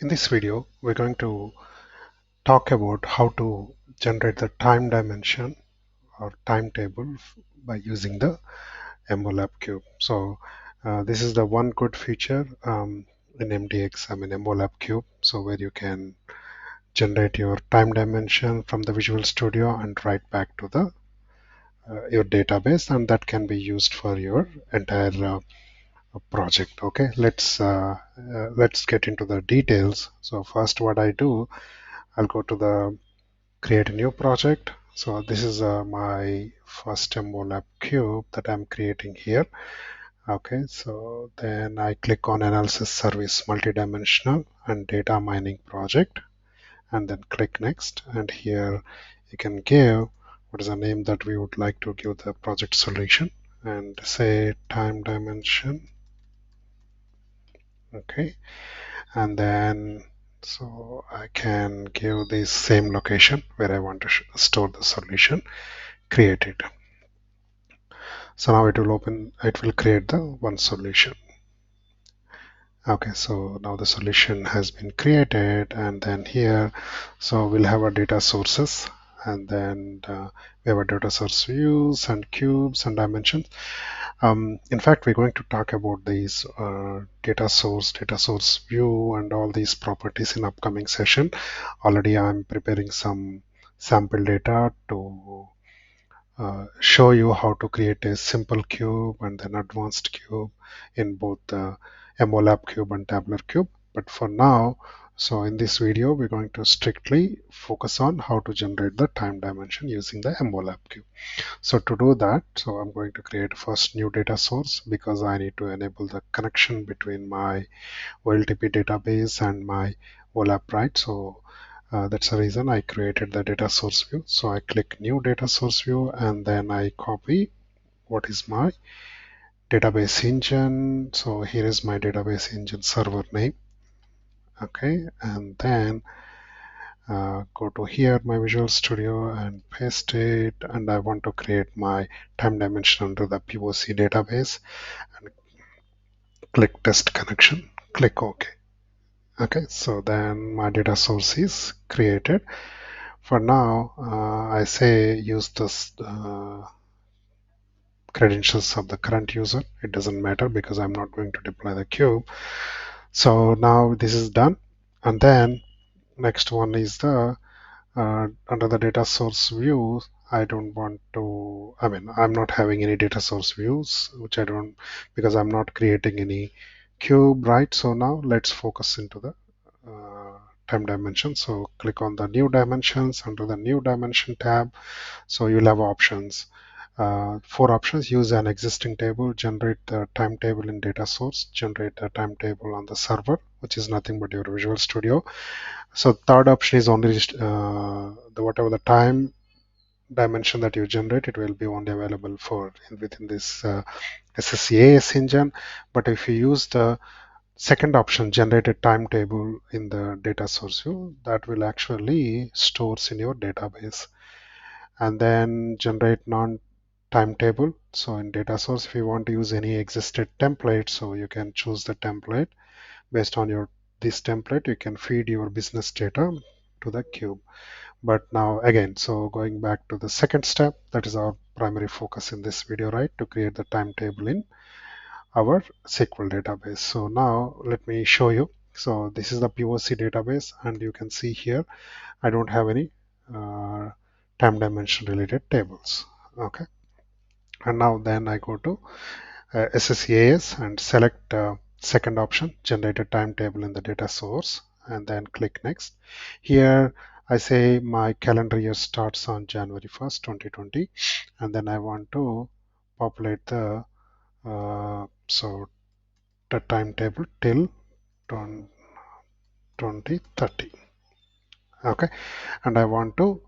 In this video, we're going to talk about how to generate the time dimension or timetable by using the MOLAP Cube. So this is the one good feature in MDX, MOLAP Cube, so where you can generate your time dimension from the Visual Studio and write back to the your database, and that can be used for your entire project. Okay, let's get into the details. So first, what I do, I'll go to the create a new project. So this is my first MOLAP cube that I'm creating here. Okay, so then I click on analysis service multidimensional and data mining project, and then click next. And here you can give what is the name that we would like to give the project solution, and say time dimension. Okay, and then so I can give the same location where I want to store the solution, create it. So now it will create the one solution. Okay, so now the solution has been created, and then here, so we'll have our data sources, and then we have our data source views and cubes and dimensions. In fact, we're going to talk about these data source view, and all these properties in upcoming session. Already I'm preparing some sample data to show you how to create a simple cube and then advanced cube in both the MOLAP cube and tabular cube. But for now, so in this video, we're going to strictly focus on how to generate the time dimension using the MOLAP cube. So to do that, so I'm going to create first new data source, because I need to enable the connection between my OLTP database and my MOLAP, right? So that's the reason I created the data source view. So I click new data source view, and then I copy what is my database engine. So here is my database engine server name. Okay, and then go to here, my Visual Studio, and paste it. And I want to create my time dimension under the POC database, and click test connection, click OK. Okay, so then my data source is created. For now, I say use this credentials of the current user. It doesn't matter because I'm not going to deploy the cube. So now this is done. And then next one is the under the data source view. I don't want to, I'm not having any data source views, which I don't, because I'm not creating any cube, right? So now let's focus into the time dimension. So click on the new dimensions under the new dimension tab. So you'll have options. 4 options: use an existing table, generate the timetable in data source, generate a timetable on the server, which is nothing but your Visual Studio. So third option is only whatever the time dimension that you generate, it will be only available for within this SSEAS engine. But if you use the second option, generate a timetable in the data source view, that will actually stores in your database. And then generate non-timetable. So in data source, if you want to use any existed template, so you can choose the template. Based on this template, you can feed your business data to the cube. But now again, so going back to the second step, that is our primary focus in this video, right? To create the timetable in our SQL database. So now let me show you. So this is the POC database, and you can see here I don't have any time dimension related tables. Okay, and now then I go to SSEAS and select second option, generate a timetable in the data source, and then click next. Here I say my calendar year starts on January 1st, 2020, and then I want to populate the so the timetable till 2030. Okay, and I want to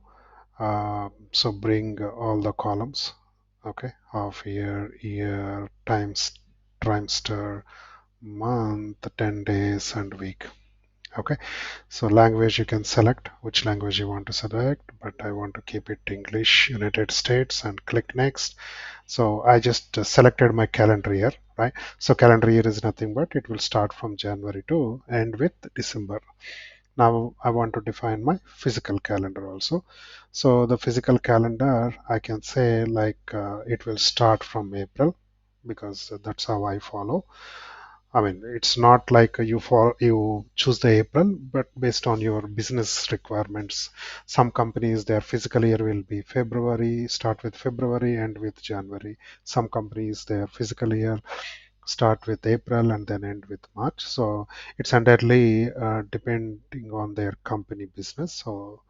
so bring all the columns. Okay, half year, times, trimester, month, 10 days, and week. Okay, so language, you can select which language you want to select, but I want to keep it English United States, and click next. So I just selected my calendar year, right? So calendar year is nothing but it will start from January to end with December. Now I want to define my physical calendar also. So the physical calendar, I can say like it will start from April because that's how I follow. I mean, it's not like you choose the April, but based on your business requirements. Some companies, their fiscal year will be February, start with February, end with January. Some companies, their fiscal year start with April and then end with March. So it's entirely depending on their company business. So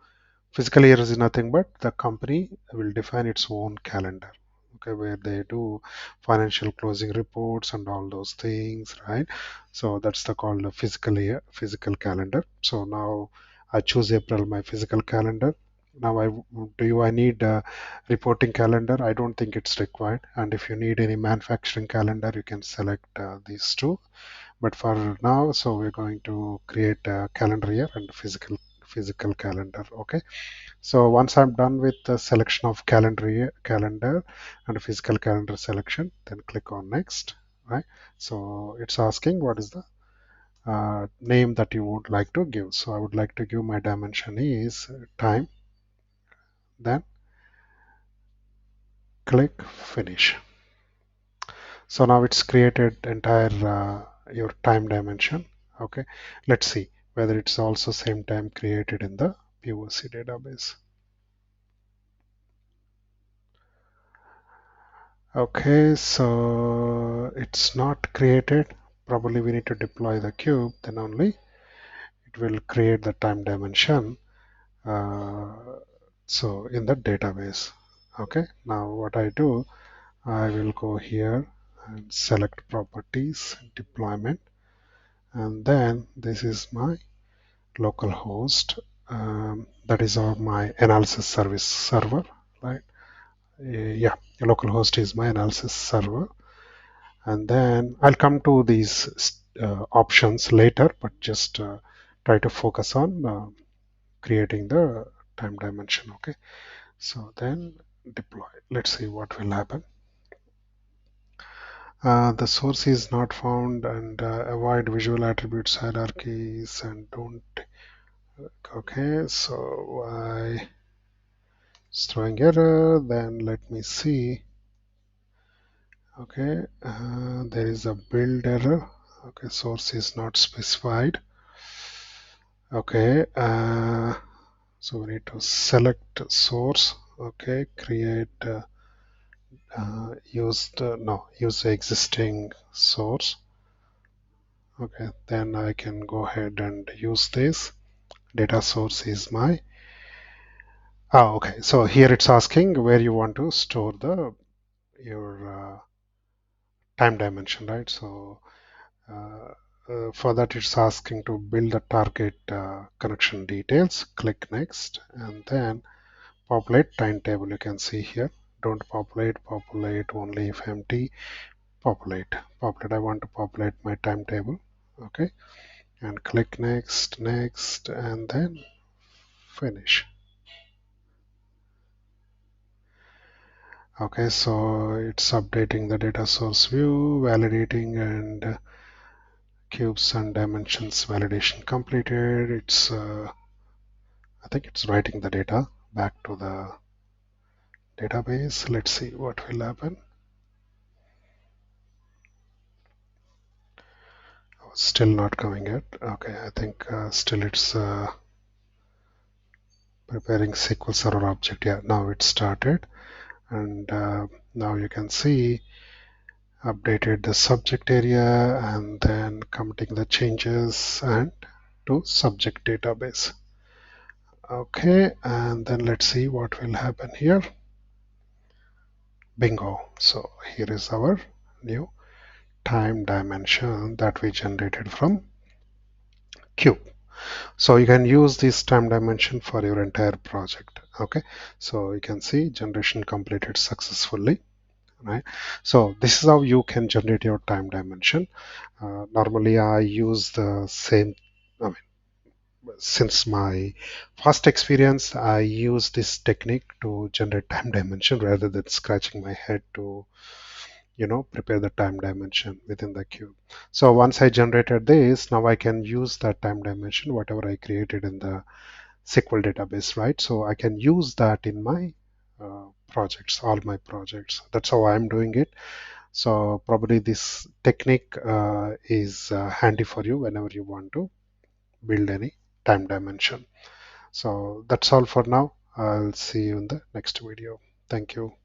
fiscal year is nothing but the company will define its own calendar, okay, where they do financial closing reports and all those things, right? So that's the called the fiscal year, physical calendar. So now I choose April, my physical calendar. Now I need a reporting calendar? I don't think it's required. And if you need any manufacturing calendar, you can select these two. But for now, so we're going to create a calendar year and physical calendar. Okay. So once I'm done with the selection of calendar and physical calendar selection, then click on next, right? So it's asking what is the name that you would like to give. So I would like to give my dimension is time, then click finish. So now it's created entire your time dimension. Okay, let's see whether it's also same time created in the POC database. Okay, so it's not created. Probably we need to deploy the cube, then only it will create the time dimension. Uh, so in the database. Okay, now what I do, I will go here and select properties, deployment, and then this is my local host. That is my analysis service server, right? Yeah, local host is my analysis server. And then I'll come to these options later, but just try to focus on creating the time dimension. Okay, so then deploy. Let's see what will happen. The source is not found, and avoid visual attributes hierarchies and don't. Okay, so it's throwing error. Then let me see. Okay, there is a build error. Okay, source is not specified. Okay, so we need to select source. Okay, create use the existing source. Okay, then I can go ahead and use this. Data source is my okay. So here it's asking where you want to store the your time dimension, right? So for that it's asking to build the target connection details. Click next and then populate timetable. You can see here. Don't populate only if empty. Populate. I want to populate my timetable. Okay, and click next, and then finish. Okay, so it's updating the data source view, validating, and cubes and dimensions validation completed. I think it's writing the data back to the database. Let's see what will happen. Oh, still not coming yet. Okay, I think still it's preparing SQL Server object. Yeah, now it started, and now you can see updated the subject area and then committing the changes and to subject database. Okay, and then let's see what will happen here. Bingo. So here is our new time dimension that we generated from Cube. So you can use this time dimension for your entire project. Okay, so you can see generation completed successfully, right? So this is how you can generate your time dimension. Normally I use the same, I mean, since my past experience, I use this technique to generate time dimension rather than scratching my head to prepare the time dimension within the cube. So once I generated this, now I can use that time dimension, whatever I created in the SQL database, right? So I can use that in my projects, all my projects. That's how I'm doing it. So probably this technique is handy for you whenever you want to build any time dimension. So that's all for now. I'll see you in the next video. Thank you.